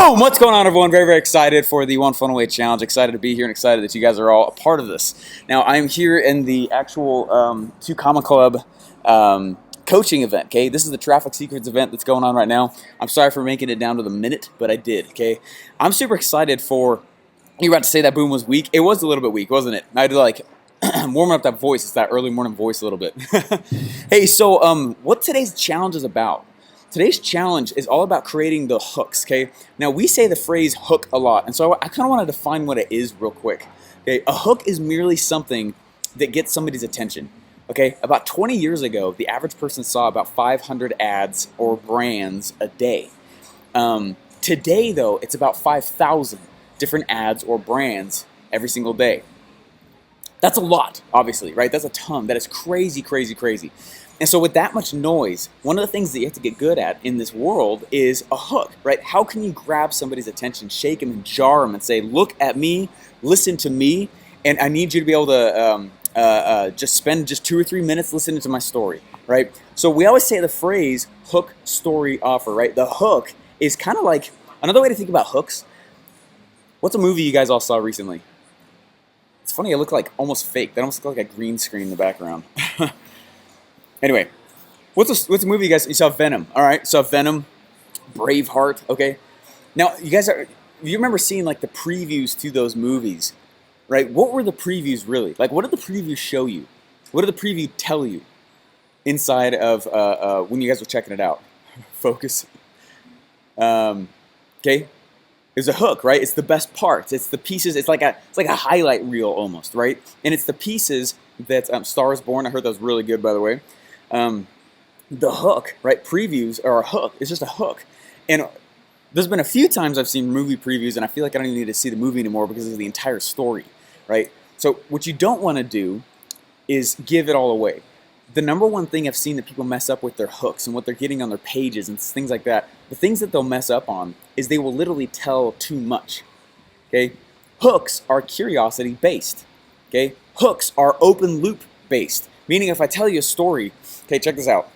Boom! What's going on, everyone? Very, very excited for the One Funnel Away Challenge. Excited to be here and excited that you guys are all a part of this. Now, I'm here in the actual 2 Comma Club coaching event, okay? This is the Traffic Secrets event that's going on right now. I'm sorry for making it down to the minute, but I did, okay? I'm super excited for... You were about to say that boom was weak. It was a little bit weak, wasn't it? I had to, like, warming up that voice. It's that early morning voice a little bit. Hey, so what today's challenge is about? Today's challenge is all about creating the hooks, okay? Now, we say the phrase hook a lot, and so I kind of want to define what it is real quick. Okay, a hook is merely something that gets somebody's attention, okay? About 20 years ago, the average person saw about 500 ads or brands a day. Today, though, it's about 5,000 different ads or brands every single day. That's a lot, obviously, right? That's a ton. That is crazy, crazy, crazy. And so with that much noise, one of the things that you have to get good at in this world is a hook, right? How can you grab somebody's attention, shake them and jar them and say, look at me, listen to me, and I need you to be able to just spend just 2 or 3 minutes listening to my story, right? So we always say the phrase hook, story, offer, right? The hook is kind of like, another way to think about hooks, what's a movie you guys all saw recently? It's funny, it looked like almost fake. That almost looked like a green screen in the background. Anyway, what's a movie you guys, you saw Venom, all right? So Venom, Braveheart, okay? Now, you remember seeing like the previews to those movies, right? What were the previews really? Like, what did the previews show you? What did the preview tell you inside of when you guys were checking it out? Focus. Okay? There's a hook, right? It's the best parts. It's the pieces. It's like a highlight reel almost, right? And it's the pieces that Star is Born. I heard that was really good, by the way. The hook, right? Previews are a hook. It's just a hook. And there's been a few times I've seen movie previews, and I feel like I don't even need to see the movie anymore because of the entire story, right? So what you don't want to do is give it all away. The number one thing I've seen that people mess up with their hooks and what they're getting on their pages and things like that, the things that they'll mess up on is they will literally tell too much, okay? Hooks are curiosity based, okay? Hooks are open loop based, meaning if I tell you a story, okay, check this out.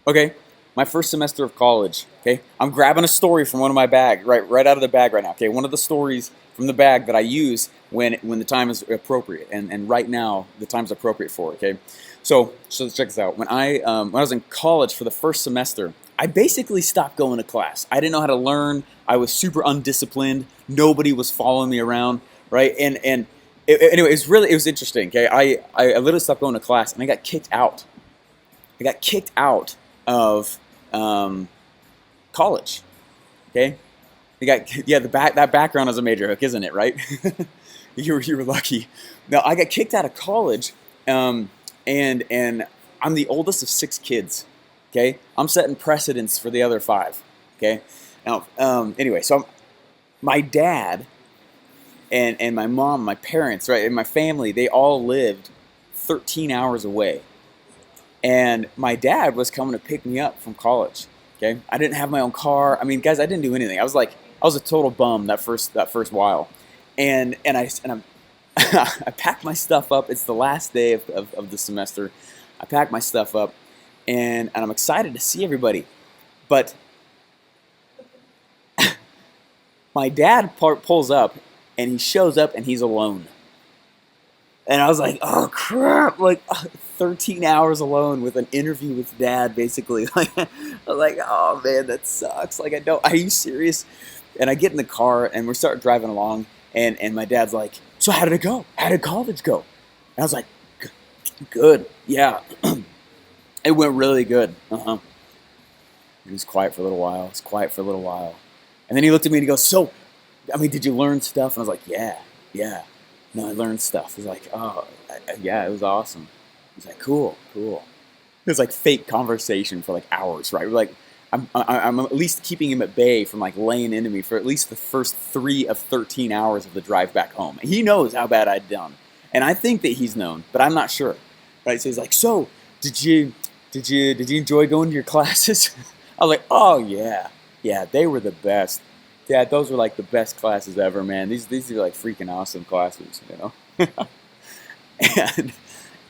Okay, my first semester of college, okay, I'm grabbing a story from one of my bags, right out of the bag right now, okay, one of the stories from the bag that I use when the time is appropriate, and right now the time's appropriate for it, okay? So check this out. When I was in college for the first semester, I basically stopped going to class. I didn't know how to learn. I was super undisciplined. Nobody was following me around, right? Anyway, it was interesting, okay? I literally stopped going to class, and I got kicked out. I got kicked out of college, okay? That background is a major hook, isn't it, right? you were lucky. Now, I got kicked out of college, and I'm the oldest of 6 kids, okay? I'm setting precedents for the other 5, okay? Now, anyway, so my dad and my mom, my parents, right, and my family, they all lived 13 hours away. And my dad was coming to pick me up from college, okay? I didn't have my own car. I mean, guys, I didn't do anything. I was a total bum that first while. And I packed my stuff up. It's the last day of the semester. I packed my stuff up, and I'm excited to see everybody. But my dad pulls up, and he shows up, and he's alone. And I was like, oh, crap. Like, 13 hours alone with an interview with dad, basically. Like, I was like, oh, man, that sucks. Like, are you serious? And I get in the car, and we start driving along, and my dad's like, so how did it go? How did college go? And I was like, good, yeah. It went really good. He was quiet for a little while. And then he looked at me, and he goes, so, I mean, did you learn stuff? And I was like, yeah. No, I learned stuff. He's like, oh, yeah, it was awesome. He's like, cool. It was like fake conversation for like hours, right? We're like, I'm at least keeping him at bay from like laying into me for at least the first 3 of 13 hours of the drive back home. He knows how bad I'd done, and I think that he's known, but I'm not sure, right? So he's like, so did you enjoy going to your classes? I was like, oh yeah, they were the best. Yeah, those were like the best classes ever, man. These are like freaking awesome classes, you know.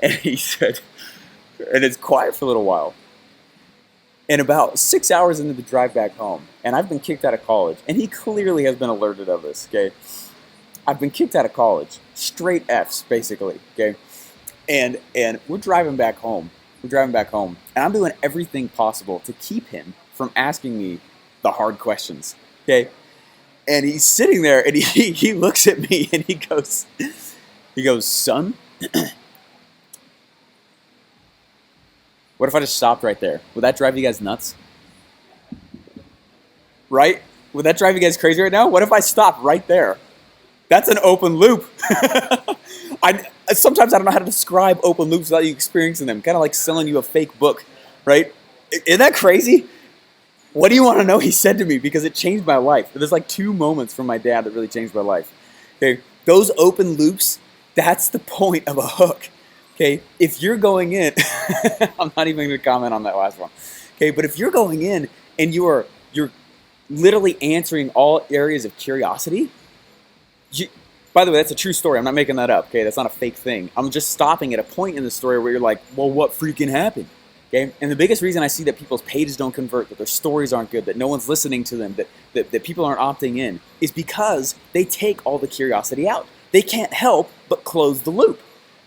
and he said, and it's quiet for a little while. And about 6 hours into the drive back home, and I've been kicked out of college, and he clearly has been alerted of this, okay? I've been kicked out of college, straight Fs, basically, okay? And we're driving back home. And I'm doing everything possible to keep him from asking me the hard questions, okay? And he's sitting there, and he looks at me, and he goes, son, what if I just stopped right there? Would that drive you guys nuts? Right? Would that drive you guys crazy right now? What if I stopped right there? That's an open loop. Sometimes I don't know how to describe open loops without you experiencing them. Kind of like selling you a fake book, right? Isn't that crazy? What do you want to know? He said to me, because it changed my life. There's like 2 moments from my dad that really changed my life. Okay, those open loops, that's the point of a hook. Okay, if you're going in, I'm not even going to comment on that last one. Okay, but if you're going in and you're literally answering all areas of curiosity, by the way, that's a true story. I'm not making that up. Okay, that's not a fake thing. I'm just stopping at a point in the story where you're like, well, what freaking happened? Okay, and the biggest reason I see that people's pages don't convert, that their stories aren't good, that no one's listening to them, that people aren't opting in, is because they take all the curiosity out. They can't help but close the loop.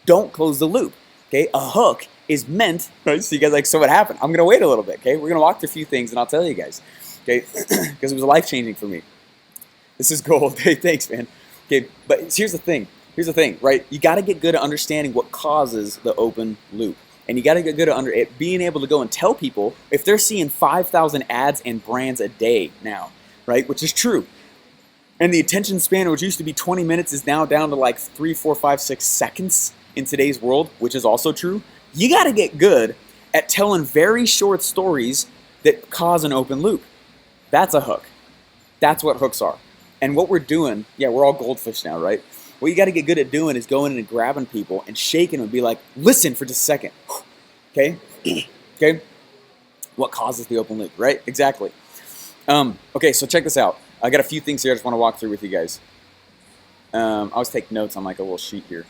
Don't close the loop, okay? A hook is meant, right? So you guys like, so what happened? I'm gonna wait a little bit, okay? We're gonna walk through a few things and I'll tell you guys, okay? Because it was life-changing for me. This is gold. Hey, thanks, man. Okay, but here's the thing, right? You gotta get good at understanding what causes the open loop. And you gotta get good at being able to go and tell people if they're seeing 5,000 ads and brands a day now, right? Which is true. And the attention span, which used to be 20 minutes, is now down to like 3, 4, 5, 6 seconds in today's world, which is also true. You got to get good at telling very short stories that cause an open loop. That's a hook. That's what hooks are. And what we're doing, yeah, we're all goldfish now, right? What you got to get good at doing is going in and grabbing people and shaking them and be like, listen for just a second. Okay? Okay? What causes the open loop, right? Exactly. Okay, so check this out. I got a few things here I just want to walk through with you guys. I always take notes on like a little sheet here.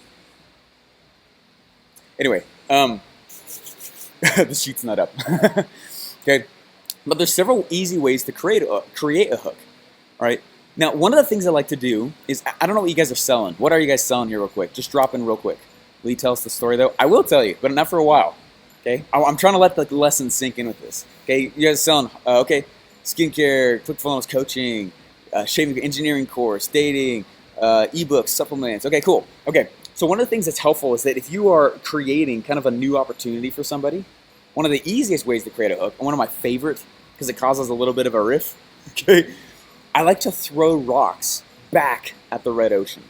Anyway, the sheet's not up. Okay, but there's several easy ways to create a hook. All right. Now, one of the things I like to do is, I don't know what you guys are selling. What are you guys selling here, real quick? Just drop in real quick. Will you tell us the story though? I will tell you, but not for a while. Okay, I'm trying to let the lesson sink in with this. Okay, you guys are selling skincare, ClickFunnels coaching, shaving engineering course, dating, ebooks, supplements. Okay, cool. Okay. So one of the things that's helpful is that if you are creating kind of a new opportunity for somebody, one of the easiest ways to create a hook, and one of my favorite, because it causes a little bit of a riff, okay, I like to throw rocks back at the red ocean.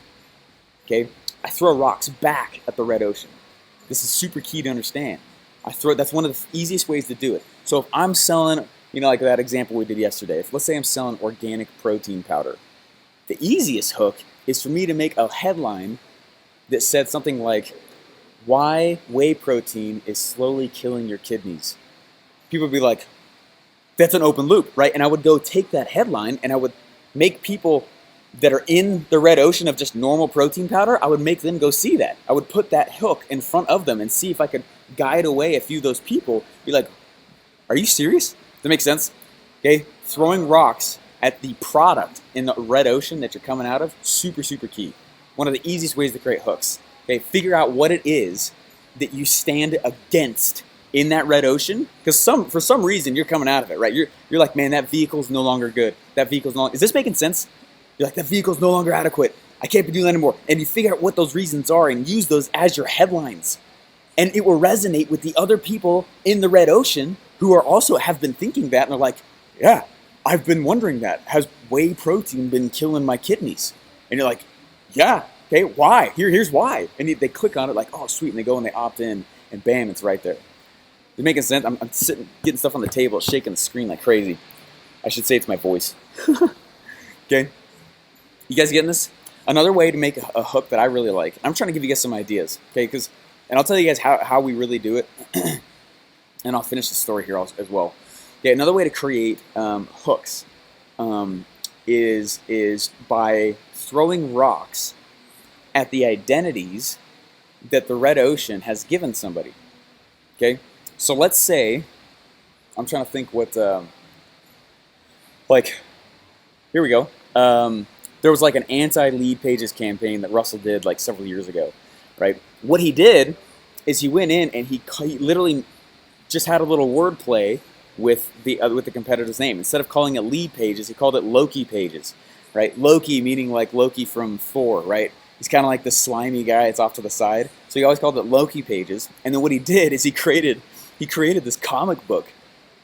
Okay, I throw rocks back at the red ocean. This is super key to understand. That's one of the easiest ways to do it. So if I'm selling, like that example we did yesterday, let's say I'm selling organic protein powder, the easiest hook is for me to make a headline that said something like, why whey protein is slowly killing your kidneys. People would be like, that's an open loop, right? And I would go take that headline and I would make people that are in the red ocean of just normal protein powder, I would make them go see that. I would put that hook in front of them and see if I could guide away a few of those people. Be like, are you serious? Does that make sense? Okay, throwing rocks at the product in the red ocean that you're coming out of, super, super key. One of the easiest ways to create hooks. Okay, figure out what it is that you stand against in that red ocean, because for some reason you're coming out of it, right? You're like, man, that vehicle's no longer good. That vehicle's no longer, is this making sense? You're like, that vehicle's no longer adequate. I can't be doing that anymore. And you figure out what those reasons are and use those as your headlines. And it will resonate with the other people in the red ocean who are also have been thinking that, and they're like, yeah, I've been wondering that. Has whey protein been killing my kidneys? And you're like, yeah, okay, why? Here's why. And they click on it like, oh, sweet, and they go and they opt in, and bam, it's right there. Is it making sense? I'm sitting, getting stuff on the table, shaking the screen like crazy. I should say it's my voice. Okay? You guys getting this? Another way to make a hook that I really like, I'm trying to give you guys some ideas, okay? And I'll tell you guys how we really do it, and I'll finish the story here as well. Okay, another way to create hooks is by throwing rocks at the identities that the red ocean has given somebody. Okay, so let's say I'm trying to think what, like, here we go. There was like an anti-lead pages campaign that Russell did like several years ago, right? What he did is he went in and he literally just had a little wordplay with the competitor's name. Instead of calling it lead pages, he called it Loki pages, right? Loki meaning like Loki from Thor, right? He's kind of like the slimy guy. It's off to the side, so he always called it Loki pages. And then what he did is he created this comic book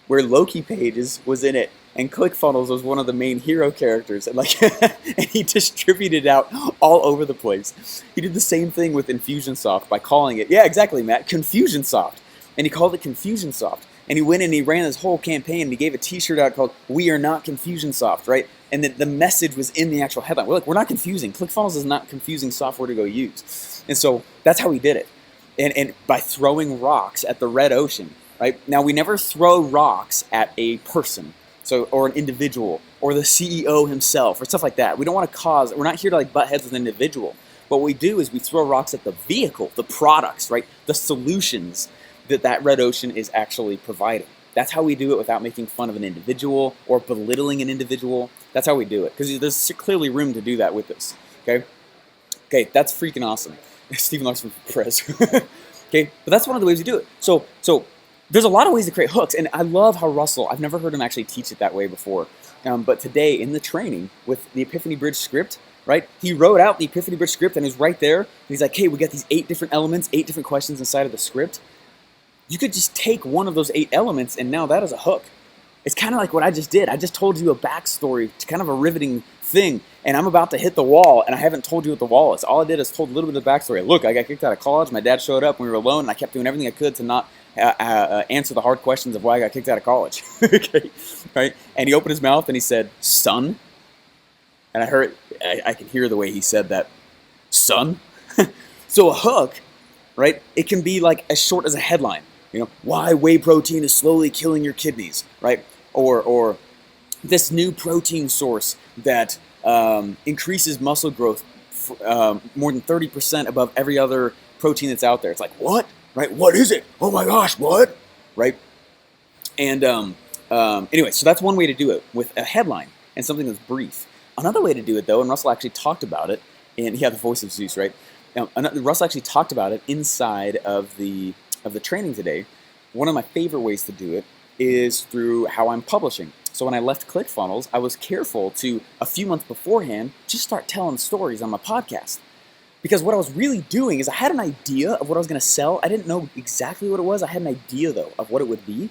where Loki pages was in it, and ClickFunnels was one of the main hero characters, and like, and he distributed it out all over the place. He did the same thing with Infusionsoft by calling it, yeah, exactly, Matt, Confusionsoft, and he called it Confusionsoft. And he went and he ran this whole campaign, and he gave a T-shirt out called "We Are Not Confusionsoft," right? And the message was in the actual headline. Well, look, we're not confusing. ClickFunnels is not confusing software to go use, and so that's how he did it, and by throwing rocks at the red ocean. Right? Now, we never throw rocks at a person, or an individual, or the CEO himself, or stuff like that. We don't want to we're not here to like butt heads with an individual. But what we do is we throw rocks at the vehicle, the products, right? The solutions that red ocean is actually providing. That's how we do it without making fun of an individual or belittling an individual. That's how we do it, because there's clearly room to do that with this. Okay, that's freaking awesome. Stephen Larsen for Prez. Okay, but that's one of the ways we do it. So there's a lot of ways to create hooks, and I love how Russell, I've never heard him actually teach it that way before, but today in the training with the Epiphany Bridge script, right, he wrote out the Epiphany Bridge script, and it's right there, and he's like, hey, we got these 8 different elements, 8 different questions inside of the script. You could just take one of those 8 elements, and now that is a hook. It's kind of like what I just did. I just told you a backstory, kind of a riveting thing, and I'm about to hit the wall, and I haven't told you what the wall is. All I did is told a little bit of the backstory. Look, I got kicked out of college. My dad showed up when we were alone, and I kept doing everything I could to not answer the hard questions of why I got kicked out of college. Okay, right? And he opened his mouth and he said, "Son," and I could hear the way he said that, "Son." So a hook, right? It can be like as short as a headline. You know, why whey protein is slowly killing your kidneys, right? Or this new protein source that increases muscle growth more than 30% above every other protein that's out there. It's like, what? Right? What is it? Oh my gosh, what? Right? And anyway, so that's one way to do it, with a headline and something that's brief. Another way to do it, though, and Russell actually talked about it, and he had the voice of Zeus, right? Russell actually talked about it inside of the training today. One of my favorite ways to do it is through how I'm publishing. So when I left ClickFunnels, I was careful to, a few months beforehand, just start telling stories on my podcast. Because what I was really doing is I had an idea of what I was going to sell. I didn't know exactly what it was. I had an idea, though, of what it would be.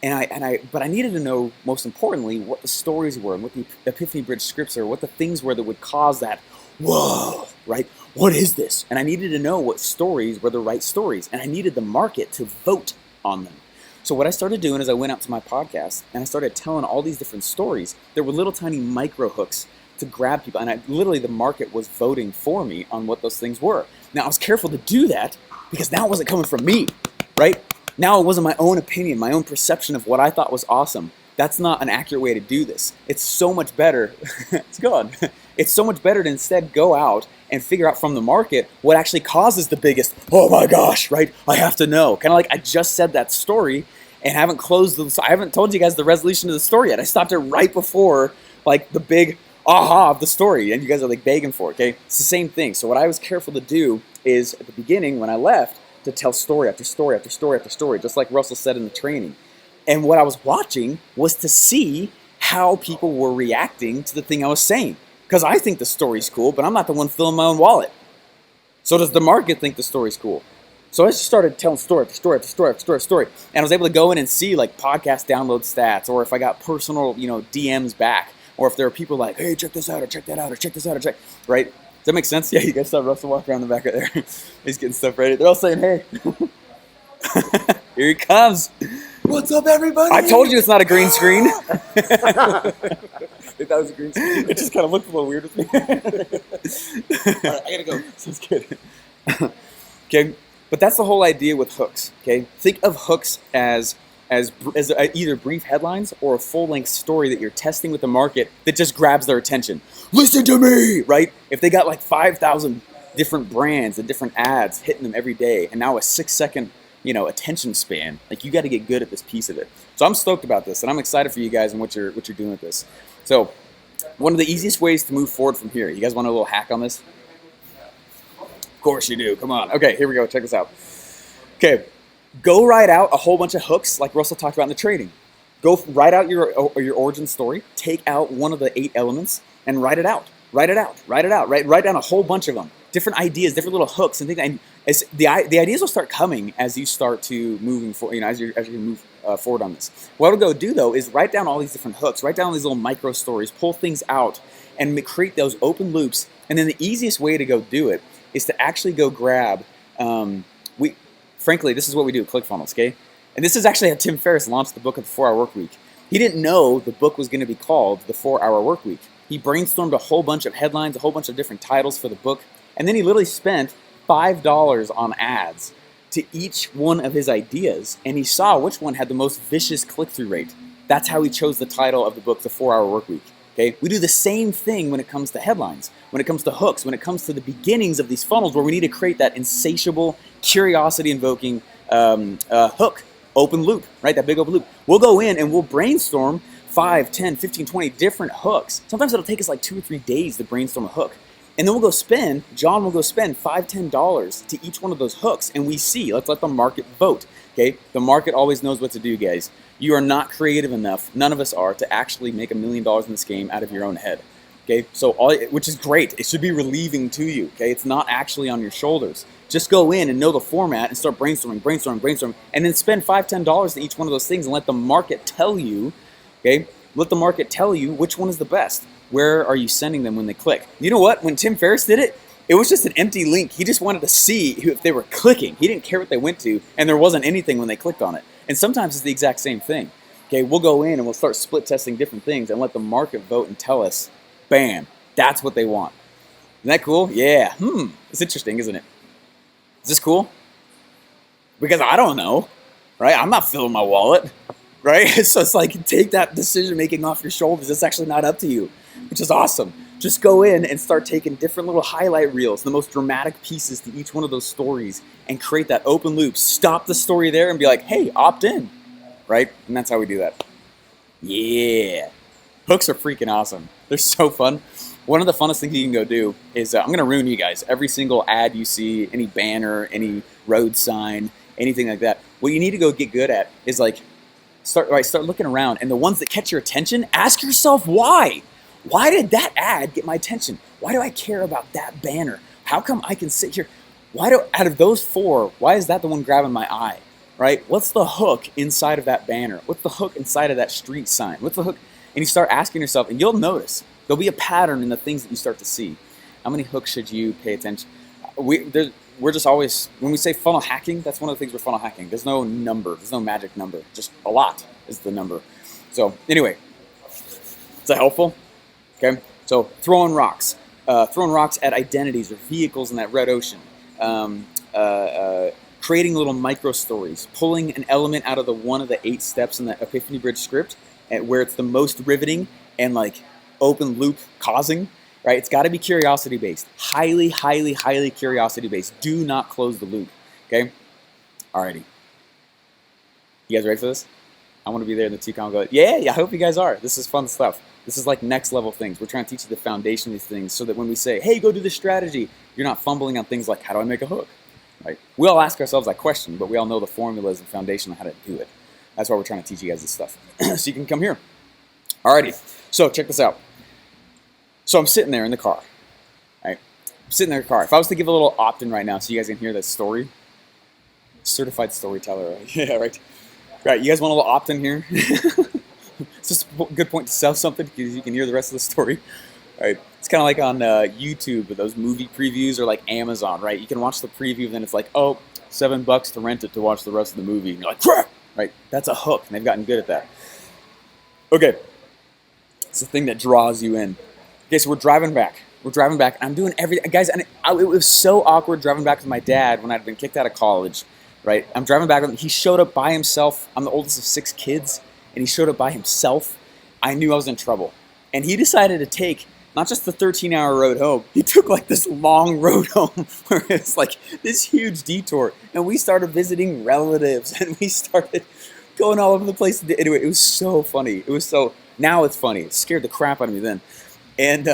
But I needed to know, most importantly, what the stories were and what the Epiphany Bridge scripts are, what the things were that would cause that, whoa, right? What is this? And I needed to know what stories were the right stories. And I needed the market to vote on them. So what I started doing is I went out to my podcast and I started telling all these different stories. There were little tiny micro hooks to grab people, and literally the market was voting for me on what those things were. Now I was careful to do that because now it wasn't coming from me, right? Now it wasn't my own opinion, my own perception of what I thought was awesome. That's not an accurate way to do this. It's so much better. It's gone. It's so much better to instead go out and figure out from the market what actually causes the biggest, oh my gosh, right? I have to know. Kind of like I just said that story and haven't I haven't told you guys the resolution of the story yet. I stopped it right before like the big aha of the story, and you guys are like begging for it, okay? It's the same thing. So what I was careful to do is at the beginning when I left to tell story after story after story after story, just like Russell said in the training. And what I was watching was to see how people were reacting to the thing I was saying. Because I think the story's cool, but I'm not the one filling my own wallet. So does the market think the story's cool? So I just started telling story after story after story after story after story. And I was able to go in and see like podcast download stats, or if I got personal, DMs back, or if there are people like, hey, check this out, or check that out, or check this out, or check, right? Does that make sense? Yeah, you guys saw Russell walk around the back of there. He's getting stuff ready. They're all saying, hey. Here he comes. What's up, everybody? I told you it's not a green screen. If that was a green screen. It just kind of looked a little weird with me. All right, I gotta go. Sounds good. Okay, but that's the whole idea with hooks. Okay, think of hooks as either brief headlines or a full-length story that you're testing with the market that just grabs their attention. Listen to me, right? If they got like 5,000 different brands and different ads hitting them every day, and now a 6-second attention span. Like, you got to get good at this piece of it. So I'm stoked about this, and I'm excited for you guys and what you're doing with this. So one of the easiest ways to move forward from here. You guys want a little hack on this? Of course you do. Come on. Okay, here we go. Check this out. Okay, go write out a whole bunch of hooks like Russell talked about in the trading. Go write out your origin story. Take out one of the 8 elements and write it out. Write it out. Write it out. Write down a whole bunch of them. Different ideas, different little hooks and things. And the ideas will start coming as you start to moving forward. As you move forward on this. What I'll go do though is write down all these different hooks. Write down all these little micro stories. Pull things out and create those open loops. And then the easiest way to go do it is to actually go grab. Frankly, this is what we do at ClickFunnels, okay? And this is actually how Tim Ferriss launched the book of the 4-Hour Workweek. He didn't know the book was going to be called the 4-Hour Workweek. He brainstormed a whole bunch of headlines, a whole bunch of different titles for the book, and then he literally spent $5 on ads to each one of his ideas, and he saw which one had the most vicious click-through rate. That's how he chose the title of the book, the 4-Hour Workweek. Okay? We do the same thing when it comes to headlines, when it comes to hooks, when it comes to the beginnings of these funnels where we need to create that insatiable, curiosity-invoking hook, open loop, right? That big open loop. We'll go in and we'll brainstorm 5, 10, 15, 20 different hooks. Sometimes it'll take us like 2 or 3 days to brainstorm a hook. And then John will go spend $5, $10 to each one of those hooks, and we see. Let's let the market vote, okay? The market always knows what to do, guys. You are not creative enough, none of us are, to actually make $1 million in this game out of your own head, okay? So which is great. It should be relieving to you, okay? It's not actually on your shoulders. Just go in and know the format and start brainstorming, and then spend $5, $10 to each one of those things and let the market tell you, okay? Let the market tell you which one is the best. Where are you sending them when they click? You know what? When Tim Ferriss did it, it was just an empty link. He just wanted to see if they were clicking. He didn't care what they went to, and there wasn't anything when they clicked on it. And sometimes it's the exact same thing. Okay, we'll go in and we'll start split testing different things and let the market vote and tell us, bam, that's what they want. Isn't that cool? Yeah. It's interesting, isn't it? Is this cool? Because I don't know, right? I'm not filling my wallet, right? So it's like, take that decision making off your shoulders. It's actually not up to you, which is awesome. Just go in and start taking different little highlight reels, the most dramatic pieces to each one of those stories, and create that open loop. Stop the story there and be like, hey, opt in, right? And that's how we do that. Yeah. Hooks are freaking awesome. They're so fun. One of the funnest things you can go do is, I'm going to ruin you guys. Every single ad you see, any banner, any road sign, anything like that, what you need to go get good at is like, start looking around, and the ones that catch your attention, ask yourself why. Why did that ad get my attention? Why do I care about that banner? How come I can sit here? Out of those 4, why is that the one grabbing my eye, right? What's the hook inside of that banner? What's the hook inside of that street sign? What's the hook? And you start asking yourself, and you'll notice there'll be a pattern in the things that you start to see. How many hooks should you pay attention? We're just always, when we say funnel hacking, that's one of the things we're funnel hacking. There's no number. There's no magic number. Just a lot is the number. So anyway, is that helpful? Okay, so throwing rocks at identities or vehicles in that red ocean, creating little micro stories, pulling an element out of one of the 8 steps in the Epiphany Bridge script, where it's the most riveting and like open loop causing, right? It's got to be curiosity based, highly, highly, highly curiosity based. Do not close the loop. Okay, alrighty. You guys ready for this? I want to be there in the 2 go. Yeah, I hope you guys are. This is fun stuff. This is like next level things. We're trying to teach you the foundation of these things so that when we say, hey, go do this strategy, you're not fumbling on things like, how do I make a hook? Right? We all ask ourselves that question, but we all know the formulas and foundation on how to do it. That's why we're trying to teach you guys this stuff. So you can come here. Alrighty. So check this out. So I'm sitting there in the car. Right? I'm sitting there in the car. If I was to give a little opt-in right now so you guys can hear this story, certified storyteller, right? Yeah, right. Right, you guys want a little opt-in here? It's just a good point to sell something because you can hear the rest of the story. Right? It's kind of like on YouTube with those movie previews, or like Amazon, right? You can watch the preview and then it's like, oh, $7 to rent it to watch the rest of the movie. And you're like, crap! Right? That's a hook, and they've gotten good at that. Okay. It's the thing that draws you in. Okay, so we're driving back. And I'm doing everything. Guys, and it was so awkward driving back with my dad when I'd been kicked out of college. Right? I'm driving back with him. He showed up by himself. I'm the oldest of 6 kids, and he showed up by himself. I knew I was in trouble. And he decided to take not just the 13-hour road home, he took like this long road home where it's like this huge detour. And we started visiting relatives and we started going all over the place. Anyway, it was so funny. It was so, now it's funny. It scared the crap out of me then. And,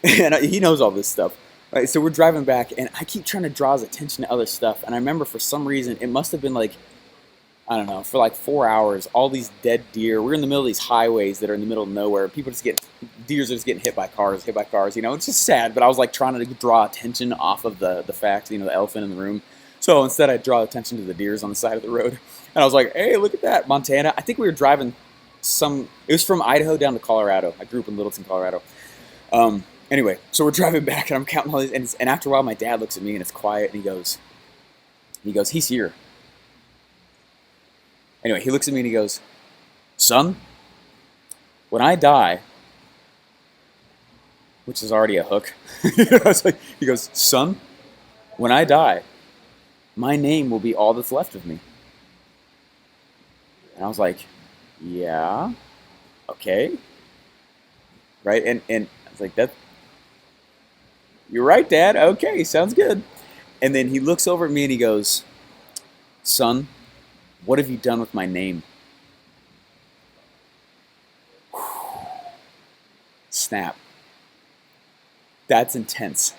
and he knows all this stuff. Right, so we're driving back and I keep trying to draw his attention to other stuff. And I remember for some reason, it must have been like, I don't know, for like 4 hours, all these dead deer. We're in the middle of these highways that are in the middle of nowhere. People just deers are just getting hit by cars, you know, it's just sad. But I was like trying to draw attention off of the fact, you know, the elephant in the room. So instead I draw attention to the deers on the side of the road. And I was like, hey, look at that, Montana. I think we were driving it was from Idaho down to Colorado. I grew up in Littleton, Colorado. Anyway, so we're driving back and I'm counting all these, and after a while my dad looks at me and it's quiet and he goes, he's here. Anyway, he looks at me and he goes, son, when I die, which is already a hook. He goes, son, when I die, my name will be all that's left of me. And I was like, yeah, okay. Right? And I was like, you're right, Dad. Okay, sounds good. And then he looks over at me and he goes, son, what have you done with my name? Snap. That's intense.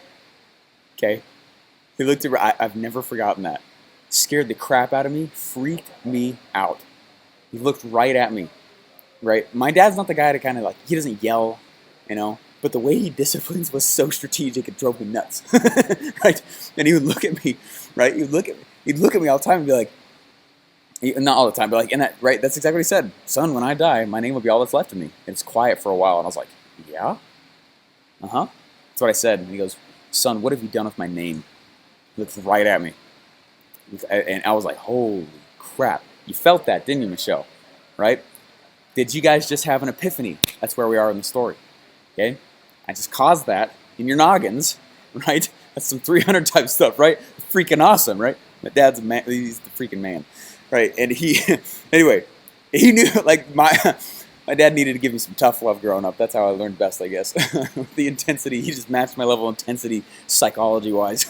Okay? He looked at me. I've never forgotten that. Scared the crap out of me. Freaked me out. He looked right at me. Right? My dad's not the guy to kind of like, he doesn't yell, you know? But the way he disciplines was so strategic, it drove me nuts. Right? And he would look at me, right? He'd look at me all the time and be like, not all the time, but like, in that, right? That's exactly what he said. Son, when I die, my name will be all that's left of me. And it's quiet for a while. And I was like, yeah? Uh-huh. That's what I said. And he goes, son, what have you done with my name? He looks right at me. And I was like, holy crap. You felt that, didn't you, Michelle? Right? Did you guys just have an epiphany? That's where we are in the story. Okay? I just caused that in your noggins, right? That's some 300 type stuff, right? Freaking awesome, right? My dad's a man. He's the freaking man, right? And he, anyway, he knew, like, my dad needed to give me some tough love growing up. That's how I learned best, I guess. The intensity, he just matched my level of intensity psychology-wise.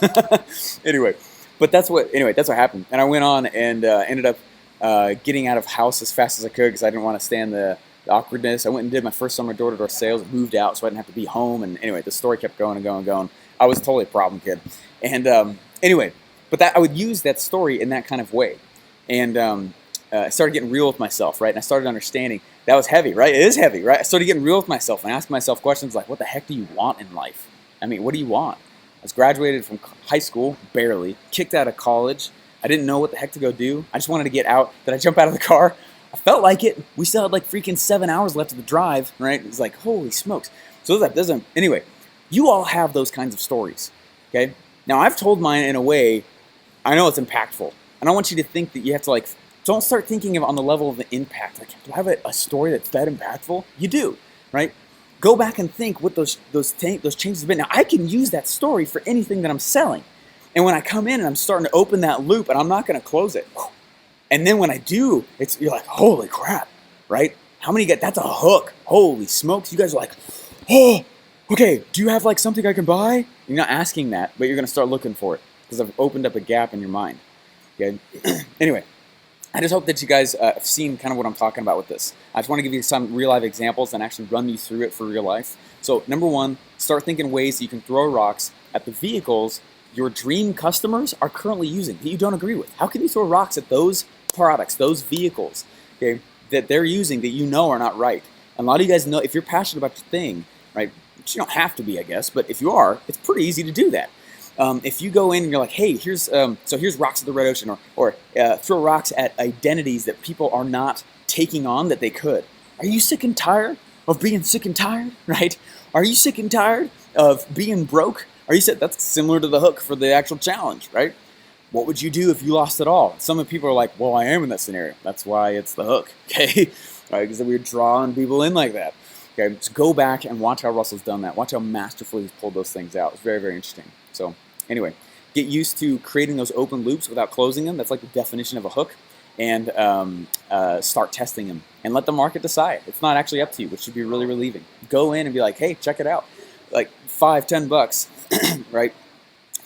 Anyway, but that's what happened. And I went on and ended up getting out of house as fast as I could because I didn't want to stand the awkwardness. I went and did my first summer door-to-door sales, moved out so I didn't have to be home. And anyway, the story kept going and going and going. I was totally a problem kid. And anyway, but I would use that story in that kind of way. And I started getting real with myself, right? And I started understanding that was heavy, right? It is heavy, right? I started getting real with myself and asking myself questions like, what the heck do you want in life? I mean, what do you want? I was graduated from high school, barely, kicked out of college. I didn't know what the heck to go do. I just wanted to get out. Did I jump out of the car? I felt like it. We still had like freaking 7 hours left of the drive, right? It was like, holy smokes. So anyway, you all have those kinds of stories, okay? Now, I've told mine in a way, I know it's impactful. And I want you to think that you have to like, don't start thinking of on the level of the impact. Like, do I have a story that's that impactful? You do, right? Go back and think what those changes have been. Now, I can use that story for anything that I'm selling. And when I come in and I'm starting to open that loop and I'm not going to close it. And then when I do, you're like, holy crap, right? How many get, that's a hook. Holy smokes. You guys are like, oh, okay, do you have like something I can buy? You're not asking that, but you're going to start looking for it because I've opened up a gap in your mind. Okay. Anyway, I just hope that you guys have seen kind of what I'm talking about with this. I just want to give you some real life examples and actually run you through it for real life. So number one, start thinking ways that you can throw rocks at the vehicles your dream customers are currently using that you don't agree with. How can you throw rocks at those products, those vehicles, okay, that they're using that you know are not right? And a lot of you guys know, if you're passionate about your thing, right, which you don't have to be, I guess, but if you are, it's pretty easy to do that. If you go in and you're like, hey, here's rocks at the red ocean, or throw rocks at identities that people are not taking on that they could. Are you sick and tired of being sick and tired, right? Are you sick and tired of being broke? Are you sick? That's similar to the hook for the actual challenge, right? What would you do if you lost it all? Some of the people are like, well, I am in that scenario. That's why it's the hook, okay? Right? Because we're drawing people in like that. Okay, so go back and watch how Russell's done that. Watch how masterfully he's pulled those things out. It's very, very interesting. So anyway, get used to creating those open loops without closing them. That's like the definition of a hook. And start testing them and let the market decide. It's not actually up to you, which should be really relieving. Go in and be like, hey, check it out. like $5-10, right?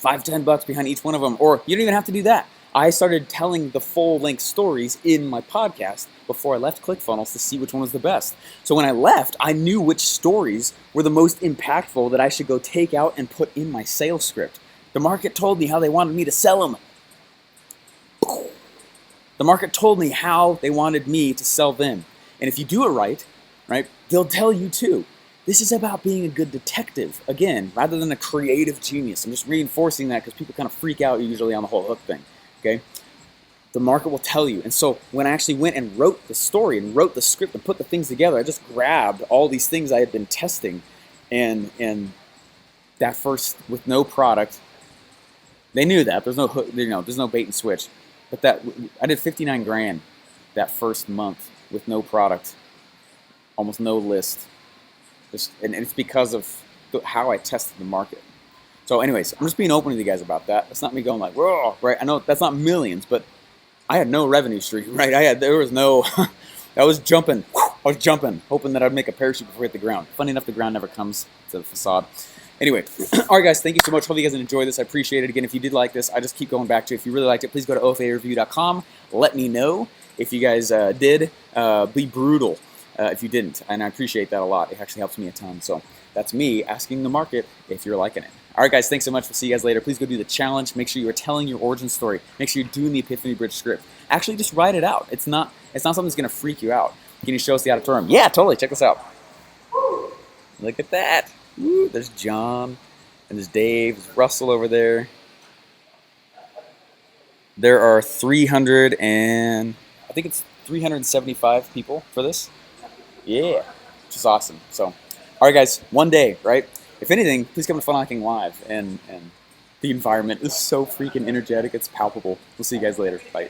$5-10 behind each one of them, or you don't even have to do that. I started telling the full-length stories in my podcast before I left ClickFunnels to see which one was the best. So when I left, I knew which stories were the most impactful that I should go take out and put in my sales script. The market told me how they wanted me to sell them. The market told me how they wanted me to sell them. And if you do it right, they'll tell you too. This is about being a good detective, again, rather than a creative genius. I'm just reinforcing that because people kind of freak out usually on the whole hook thing, okay? The market will tell you. And so when I actually went and wrote the story and wrote the script and put the things together, I just grabbed all these things I had been testing, and that first, with no product, they knew that. There's no hook, there's no bait and switch. But that I did 59 grand that first month with no product, almost no list. And it's because of how I tested the market. So anyways, I'm just being open with you guys about that. It's not me going like, whoa, right? I know that's not millions, but I had no revenue stream, right? There was no, I was jumping, hoping that I'd make a parachute before I hit the ground. Funny enough, the ground never comes to the facade. Anyway, all right, guys, thank you so much. Hope you guys enjoyed this. I appreciate it. Again, if you did like this, I just keep going back to it. If you really liked it, please go to OFAReview.com. Let me know if you guys did. Be brutal if you didn't, and I appreciate that a lot. It actually helps me a ton. So that's me asking the market if you're liking it. All right, guys, thanks so much. We'll see you guys later. Please go do the challenge. Make sure you are telling your origin story. Make sure you're doing the Epiphany Bridge script. Actually, just write it out. It's not something that's going to freak you out. Can you show us the auditorium? Yeah, totally. Check this out. Look at that. Woo, there's John, and there's Dave, there's Russell over there. There are 375 people for this. Yeah, which is awesome. So, all right, guys, one day, right? If anything, please come to Funnel Hacking Live, and the environment is so freaking energetic, it's palpable. We'll see you guys later. Bye.